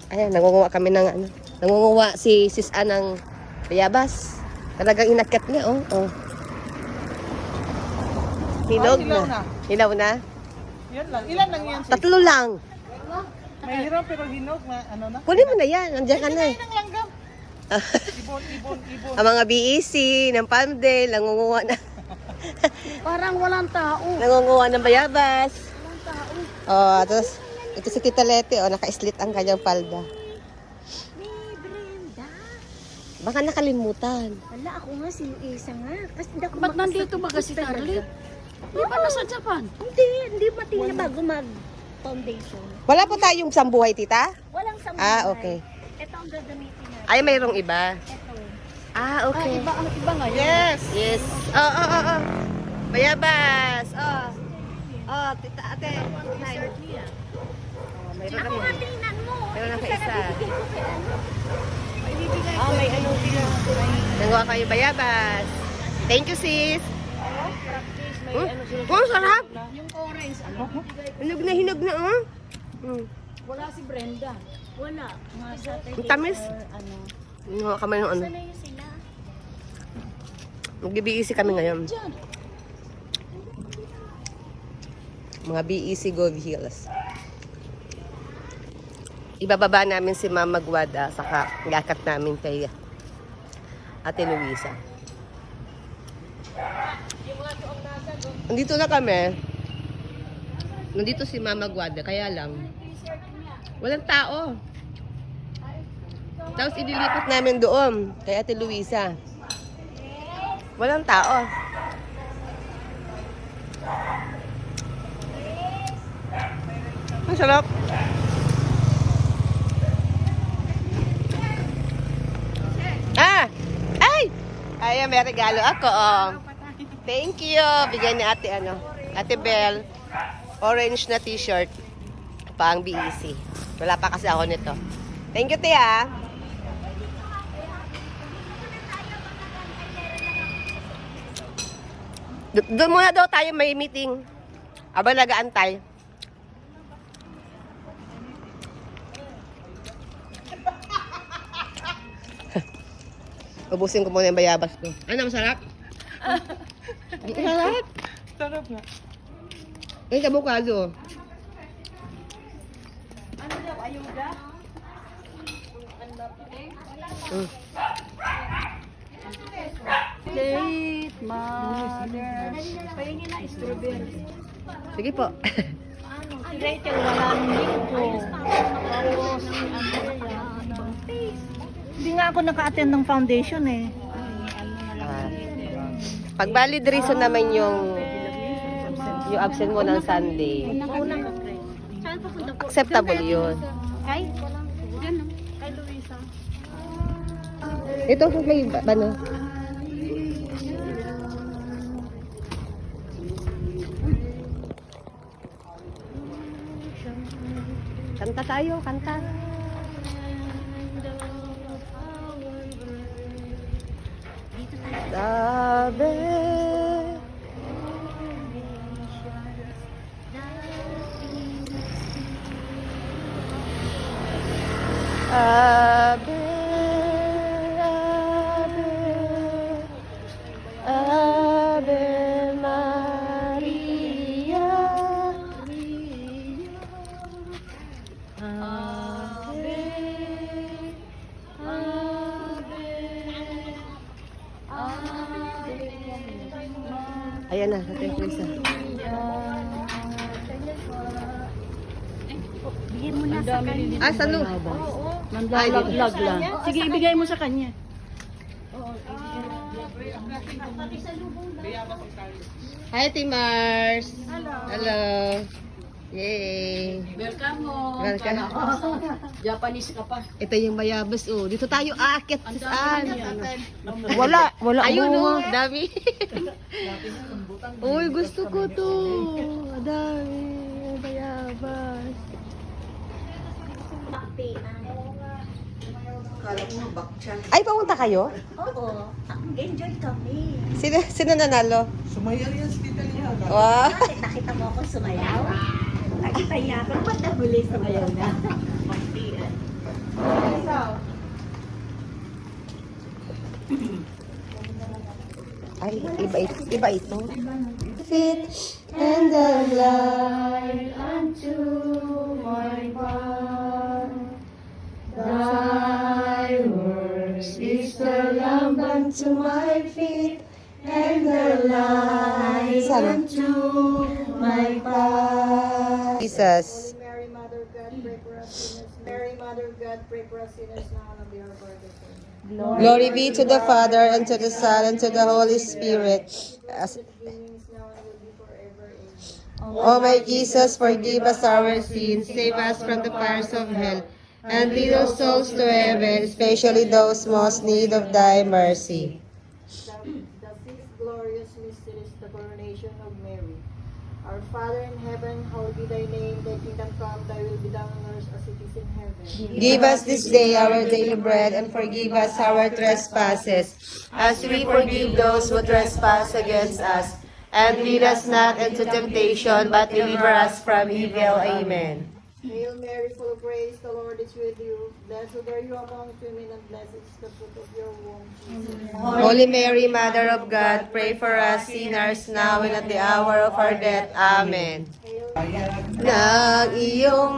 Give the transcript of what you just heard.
Ayan, nangunguha kami ng ano. Nangunguha si Sis A ng bayabas. Talagang inakyat niya, oh. Oh. Hinog na. Hilaw na? Yan lang. Ilan lang yan? Tatlo lang. Mahirap pero hinog na ano na. Kunin mo na yan. Nandiyan ka na eh. Ilang langgam. Ibon. Ang mga BEC ng Palmdale, nangunguha na. Parang walang tao. Nangunguha ng bayabas. Walang tao. Oh, tapos ito si Tita Leti, oh, naka-slit ang kanyang palda. Ni Brenda. Baka nakalimutan. Wala, ako nga si Isa nga. Kasi hindi ako Ba't nandito ba kasi Tarlit? Di ba nasa Japan? Hindi matina bago mag-foundation. Wala po tayong sambuhay, Tita? Walang sambuhay. Ah, okay. Ito ang gagamitin natin. Ay, mayroong iba. Ito. Ah, okay. Iba ang iba ngayon. Yes. Yes. Oh. Bayabas. Oh. Oh, Tita, ate. Nay. Oh, mayroon Ako kami. nga tingnan mo. Meron lang Isa kaisa. na bibigay ko kay ano. Oh, may ano sila. Nanguha kayo bayabas. Thank you, sis. Oh, sarap. Yung orange, ano? Hinog na, oh. Wala si Brenda. Wala. Mga Saturday Ang tamis. or ano. Nanguha kami ng ano. Sana yun sila. Mag-BEC kami ngayon. Diyan. Mga BEC Gold Hills. Ibababa namin si Mama Guada, saka gakat namin kay Ate Luisa. Nandito na kami. Nandito si Mama Guada, kaya lang walang tao. Tapos idilipat namin doon kay Ate Luisa. Walang tao. Ang sarap. Ah! Ay! Ay, may regalo ako, oh. Thank you. Bigyan ni Ate, Ate Belle. Orange na t-shirt. Pang BEC. Wala pa kasi ako nito. Thank you, Tia. Doon muna daw tayo may meeting. Aba, nag-aantay. Ubusin ko muna yung bayabas ko. Ano, masarap? Masarap? Sarap na. Ay, kabukado. Ano daw, ayuda? Late mother. Pahingin na strawberry. Sige po. Si Rachel, wala linggo. Tapos, Hindi nga ako naka-attend ng foundation eh. Pag valid reason naman yung absent mo ng Sunday, Saan papunta po? acceptable yun. Kay? Ganun. Kay Luisa. Ito, may ano? Kanta tayo, kanta. Sabi. Ave, Ave, Ave Maria. Ave, ayan na, natin ko isa. Bigyan mo na sa kanya. Ah, salo. Mandalaglag lang. Sige, ibigay mo sa kanya. Hi, Timars. Hello. Yay. Welcome mo. Welcome. Japanese ka pa. Ito yung bayabas, oh. Dito tayo aakyat, Ang sis dami Ann. niya. Wala Ayun, bunga. oh. Dami. Uy, gusto ko to. Dami. Bayabas. Ay, papunta kayo? Oo. Enjoy kami. Sino nanalo? Sumayaw yan si Tita Lia. Wow. Nakita mo ako sumayaw? Nakita niya ako. Ba't nahuli sumayaw na? Iba ito. Fit and the light unto my path. Thy words is the lamp unto my feet and the light unto my path. Jesus. Mary, Mother of God, pray for us sinners. Mary, Mother of God, pray for us sinners now and at the hour of our death. Amen. Glory be to the Father, and to the Son, and to the Holy Spirit. As Beginnings now and will be forever. Amen. O my Jesus, forgive us our sins, save us from the fires of hell, and lead all souls to heaven, especially those most need of thy mercy. The fifth glorious mystery is the coronation of Mary. Our Father in heaven, hallowed be thy name, thy kingdom come, thy will be done on earth as it is in heaven. Give us this day our daily bread, and forgive us our trespasses, as we forgive those who trespass against us. And lead us not into temptation, but deliver us from evil. Amen. Hail Mary, full of grace, the Lord is with you. Blessed are you among women, and blessed is the fruit of your womb, Jesus. Holy Mary, Mother of God, pray for us sinners now and at the hour of our death. Amen. Hail Ng iyong